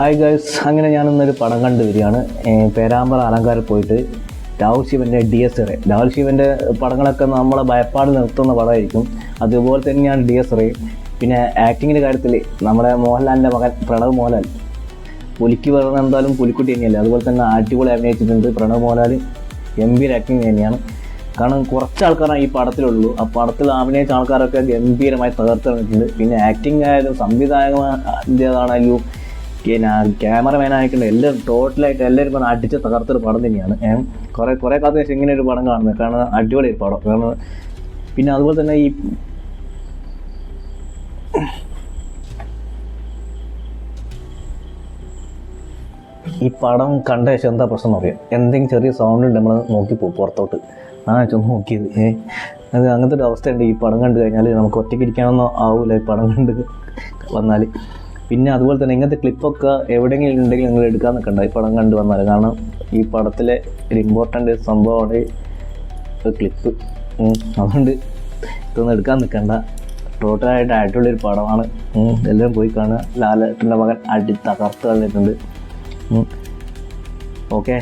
Hi guys, അങ്ങനെ ഞാനിന്നൊരു പടം കണ്ടു വരികയാണ്. പേരാമ്പ്ര അലങ്കാരിൽ പോയിട്ട് രാഹുൽ ശിവൻ്റെ DS റേ. രാഹുൽ ശിവൻ്റെ പടങ്ങളൊക്കെ നമ്മളെ ഭയപ്പാട് നിർത്തുന്ന പടമായിരിക്കും. അതുപോലെ തന്നെയാണ് DS റേ. പിന്നെ ആക്ടിങ്ങിൻ്റെ കാര്യത്തിൽ നമ്മുടെ മോഹൻലാലിൻ്റെ മകൻ പ്രണവ് മോഹൻലാൽ പുലിക്ക് പറയുന്നത് എന്തായാലും പുലിക്കുട്ടി തന്നെയല്ലേ. അതുപോലെ തന്നെ അടിപൊളി അഭിനയിച്ചിട്ടുണ്ട് പ്രണവ് മോഹൻലാൽ. ഗംഭീര ആക്ടിങ് തന്നെയാണ്. കാരണം കുറച്ച് ആൾക്കാരാണ് ഈ പടത്തിലുള്ളൂ. ആ പടത്തിൽ അഭിനയിച്ച ആൾക്കാരൊക്കെ ഗംഭീരമായി തകർത്തിട്ടുണ്ട്. പിന്നെ ആക്ടിങ് ആയാലും സംവിധായകൻ്റേതാണെങ്കിലും പിന്നെ ക്യാമറമാനായിട്ടുണ്ട് എല്ലാവരും ടോട്ടലായിട്ട് എല്ലാവരും പറഞ്ഞാൽ അടിച്ച് തകർത്തൊരു പടം തന്നെയാണ്. കുറേ കാലത്തിന് ശേഷം ഇങ്ങനെ ഒരു പടം കാണുന്നത്. കാരണം അടിപൊളി പടം. കാരണം പിന്നെ അതുപോലെ തന്നെ ഈ പടം കണ്ട ശേഷം എന്താ പ്രശ്നം നോക്കിയാൽ എന്തെങ്കിലും ചെറിയ സൗണ്ട് ഉണ്ട് നമ്മൾ നോക്കിപ്പോകും പുറത്തോട്ട്. ചെന്ന് നോക്കിയത് അത് അങ്ങനത്തെ ഒരു അവസ്ഥയുണ്ട്. ഈ പടം കണ്ടു കഴിഞ്ഞാൽ നമുക്ക് ഒറ്റയ്ക്ക് ഇരിക്കാനൊന്നും ആവില്ല ഈ പടം കണ്ട് വന്നാൽ. പിന്നെ അതുപോലെ തന്നെ ഇങ്ങനത്തെ ക്ലിപ്പൊക്കെ എവിടെയെങ്കിലും ഉണ്ടെങ്കിൽ നിങ്ങൾ എടുക്കാൻ നിൽക്കണ്ട ഈ പടം കണ്ടു വന്നാൽ. കാരണം ഈ പടത്തിലെ ഒരു ഇമ്പോർട്ടൻ്റ് സംഭവമാണ് ഒരു ക്ലിപ്പ്. അതുകൊണ്ട് ഇതൊന്നും എടുക്കാൻ നിൽക്കണ്ട. ടോട്ടലായിട്ട് അടിപൊളിയൊരു പടമാണ്. എല്ലാവരും പോയി കാണുക. ലാലേട്ടൻ്റെ മകൻ തകർത്ത് കളഞ്ഞിട്ടുണ്ട്. ഓക്കെ.